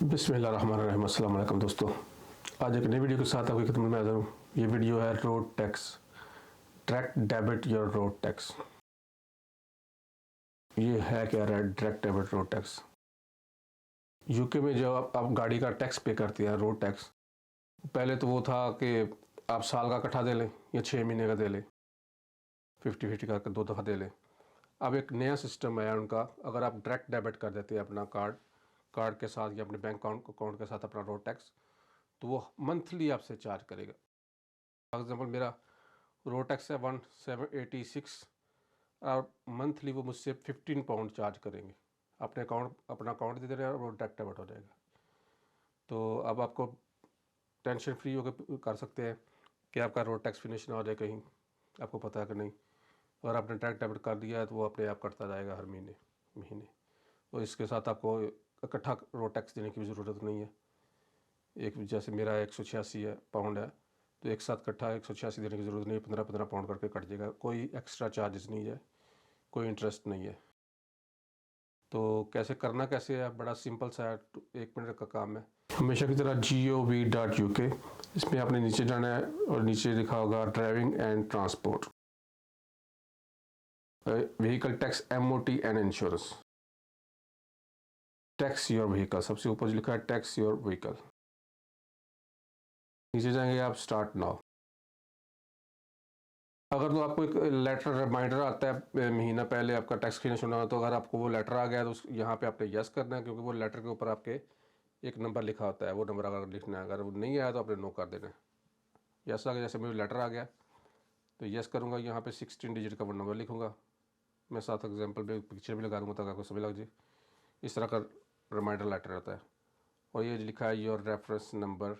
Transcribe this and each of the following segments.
बिस्मिल्लाहिर्रहमानिर्रहीम। अस्सलाम वालेकुम दोस्तों, आज एक नई वीडियो के साथ आपकी खिदमत में हाज़िर हूँ। ये वीडियो है road tax, direct debit your road tax. ये है क्या direct debit road tax? UK में जब आप गाड़ी का टैक्स पे करते हैं, रोड टैक्स, पहले तो वो था कि आप साल का इकट्ठा दे लें या 6 महीने का दे लें, 50-50 करके 2 दफ़ा दे लें। अब एक नया सिस्टम आया उनका, अगर आप डायरेक्ट डेबिट कर देते हैं अपना कार्ड के साथ या अपने बैंक अकाउंट के साथ अपना रोड टैक्स, तो वो मंथली आपसे चार्ज करेगा। फॉर एग्ज़ाम्पल मेरा रोड टैक्स है 1786 और मंथली वो मुझसे 15 पाउंड चार्ज करेंगे। अपना अकाउंट दे देना और वो डायरेक्ट डेबिट हो जाएगा। तो अब आपको टेंशन फ्री होकर कर सकते हैं कि आपका रोड टैक्स फिनिश ना हो जाए कहीं, आपको पता है कि नहीं। अगर आपने डायरेक्ट डेबिट कर दिया है तो वो अपने आप कटता जाएगा हर महीने। तो इसके साथ आपको इकट्ठा रोड टैक्स देने की भी ज़रूरत नहीं है। एक जैसे मेरा 186 पाउंड है, तो एक साथ इकट्ठा 186 देने की ज़रूरत नहीं है, 15-15 पाउंड करके कट जाएगा। कोई एक्स्ट्रा चार्जेस नहीं है, कोई इंटरेस्ट नहीं है। तो कैसे करना कैसे है, बड़ा सिंपल सा है, 1 मिनट का काम है। हमेशा की तरह gov.uk, इसमें आपने नीचे जाना है और नीचे लिखा होगा driving and transport, vehicle tax, MOT and insurance, tax your vehicle, सबसे ऊपर लिखा है टैक्स योर व्हीकल। नीचे जाएंगे आप स्टार्ट नाउ। अगर तो आपको एक लेटर रिमाइंडर आता है महीना पहले आपका टैक्स फिनिश होना हो, तो अगर आपको वो लेटर आ गया तो यहाँ पे आपने यस करना है, क्योंकि वो लेटर के ऊपर आपके एक नंबर लिखा होता है, वो नंबर अगर लिखना है। अगर वो नहीं आया तो आपने नो कर देना है। यस आ गया, जैसे मेरे लेटर आ गया तो यस करूँगा, यहाँ पे 16 डिजिट का वो नंबर लिखूँगा। मैं साथ एग्जाम्पल पे पिक्चर भी लगा दूँगा ताकि आपको समझ लग जाए। इस तरह का रिमाइंडर लेटर आता है और ये लिखा है योर रेफरेंस नंबर।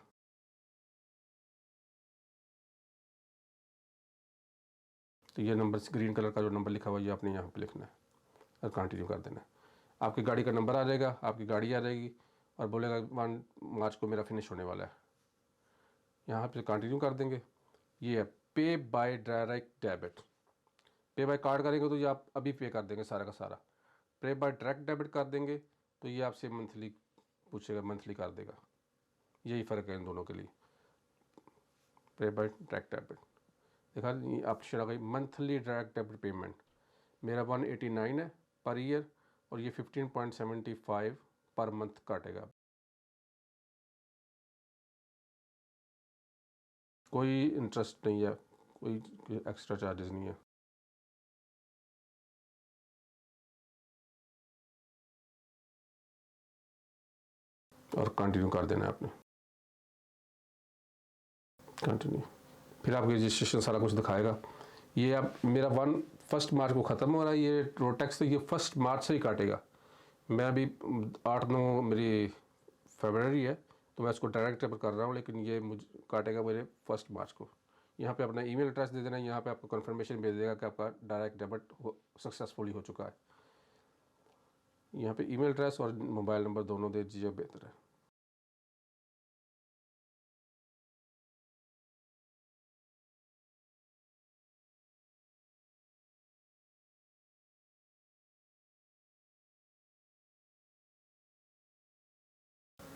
तो ये नंबर ग्रीन कलर का जो नंबर लिखा हुआ है ये आपने यहाँ पे लिखना है और कंटिन्यू कर देना है। आपकी गाड़ी का नंबर आ जाएगा, आपकी गाड़ी आ जाएगी और बोलेगा 1 मार्च को मेरा फिनिश होने वाला है। यहाँ पे कंटिन्यू कर देंगे। ये है पे बाय डायरेक्ट डेबिट। पे बाय कार्ड करेंगे तो ये आप अभी पे कर देंगे सारा का सारा। पे बाय डायरेक्ट डेबिट कर देंगे तो ये आपसे मंथली पूछेगा, मंथली कर देगा। यही फ़र्क है इन दोनों के लिए। पे बाय डायरेक्ट डेबिट देखा ऑप्शन आ गई, मंथली डायरेक्ट डेबिट पेमेंट मेरा 189 है पर ईयर और ये 15.75 पर मंथ काटेगा। कोई इंटरेस्ट नहीं है, कोई एक्स्ट्रा चार्जेस नहीं है। और कंटिन्यू कर देना है आपने, कंटिन्यू। फिर आपकी रजिस्ट्रेशन सारा कुछ दिखाएगा। ये अब मेरा 1 मार्च को ख़त्म हो रहा है ये रोड टैक्स, तो ये 1 मार्च से ही काटेगा। मैं अभी 8-9 मेरी फरवरी है, तो मैं इसको डायरेक्ट डेबिट कर रहा हूँ, लेकिन ये मुझे काटेगा मेरे 1 मार्च को। यहाँ पे अपना ईमेल एड्रेस दे देना, यहाँ पे आपको कंफर्मेशन भेज देगा कि आपका डायरेक्ट डेबिट सक्सेसफुली हो चुका है। यहाँ पे ईमेल एड्रेस और मोबाइल नंबर दोनों दे दीजिए, बेहतर है।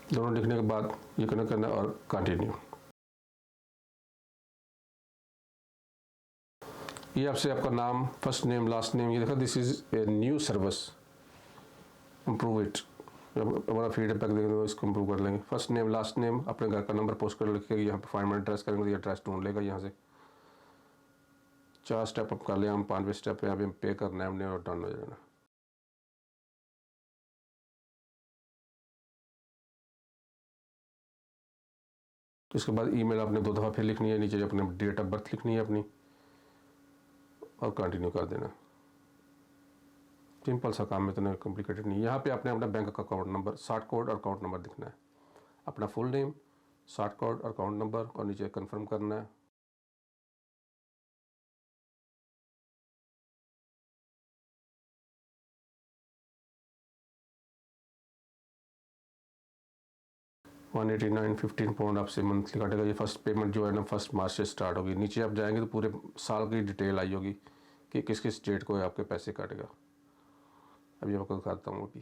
दोनों लिखने के बाद ये करना और कंटिन्यू। ये आपसे आपका नाम, फर्स्ट नेम, लास्ट नेम, ये देखा this is a new service, improve it. हमारा फीडबैक देंगे तो इसको इम्प्रूव कर लेंगे। फर्स्ट नेम, लास्ट नेम, अपने घर का नंबर पोस्ट कर लिखेगा, यहाँ पे फाइंड माई एड्रेस करेंगे तो ये एड्रेस ढूंढ लेगा। यहाँ से 4 स्टेप आप कर लिया, हम 5वें स्टेप पे अभी पे करना है हमने और डन हो जाएगा। तो इसके बाद ईमेल आपने 2 दफ़ा फिर लिखनी है, नीचे अपने डेट ऑफ बर्थ लिखनी है अपनी और कंटिन्यू कर देना। सिंपल सा काम है, इतना कॉम्प्लिकेटेड नहीं। यहाँ पे आपने अपना बैंक का अकाउंट नंबर, शॉर्ट कोड और अकाउंट नंबर लिखना है, अपना फुल नेम, शॉर्ट कोड और अकाउंट नंबर, और नीचे कंफर्म करना है। £189.15 आपसे मंथली काटेगा। ये फर्स्ट पेमेंट जो है ना 1 मार्च से स्टार्ट होगी। नीचे आप जाएंगे तो पूरे साल की डिटेल आई होगी कि किस किस डेट को आपके पैसे काटेगा। अभी आपको दिखाता हूँ अभी।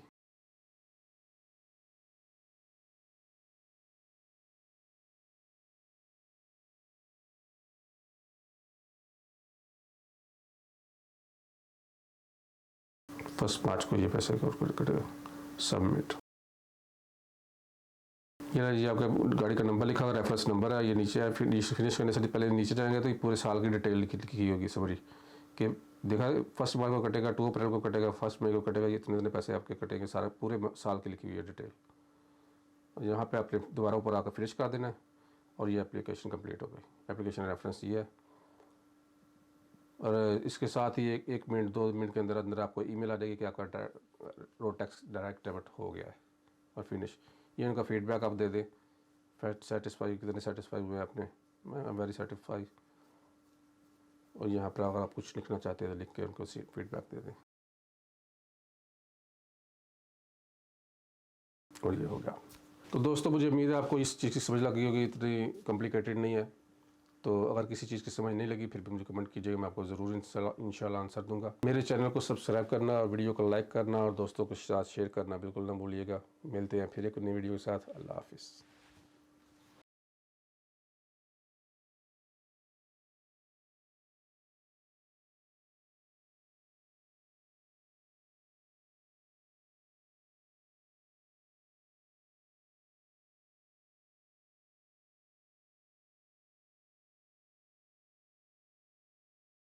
फर्स्ट मार्च को ये पैसे कटेगा। सबमिट। ये ना, ये आपका गाड़ी का नंबर लिखा हुआ, रेफरेंस नंबर है, ये नीचे है। फिर फिनिश करने से पहले नीचे जाएंगे तो ये पूरे साल की डिटेल लिखी होगी समरी कि देखा 1 मार्च को कटेगा, 2 अप्रैल को कटेगा, 1 मई को कटेगा, ये इतने पैसे आपके कटेंगे, सारा पूरे साल की लिखी हुई है डिटेल। और यहाँ पे आपने दोबारा ऊपर आकर फिनिश कर देना है और ये एप्लीकेशन कंप्लीट हो गई। एप्लीकेशन रेफरेंस ये है। और इसके साथ ही 1 मिनट 2 मिनट के अंदर अंदर आपको ईमेल आ जाएगी कि आपका रोड टैक्स डायरेक्ट डेबिट हो गया है और फिनिश। ये उनका फीडबैक आप दे दें, सेटिस्फाई कितने सेटिस्फाई हुए आपने, मैं वेरी सेटिस्फाई। और यहाँ पर अगर आप कुछ लिखना चाहते हैं तो लिख के उनको फीडबैक दे दें और ये हो गया। तो दोस्तों मुझे उम्मीद है आपको इस चीज़ की समझ लगी होगी, इतनी कॉम्प्लिकेटेड नहीं है। तो अगर किसी चीज़ की समझ नहीं लगी फिर भी मुझे कमेंट कीजिएगा, मैं आपको ज़रूर इंशाल्लाह आंसर दूंगा। मेरे चैनल को सब्सक्राइब करना और वीडियो को लाइक करना और दोस्तों के साथ शेयर करना बिल्कुल ना भूलिएगा। मिलते हैं फिर एक नई वीडियो के साथ। अल्लाह हाफिज़।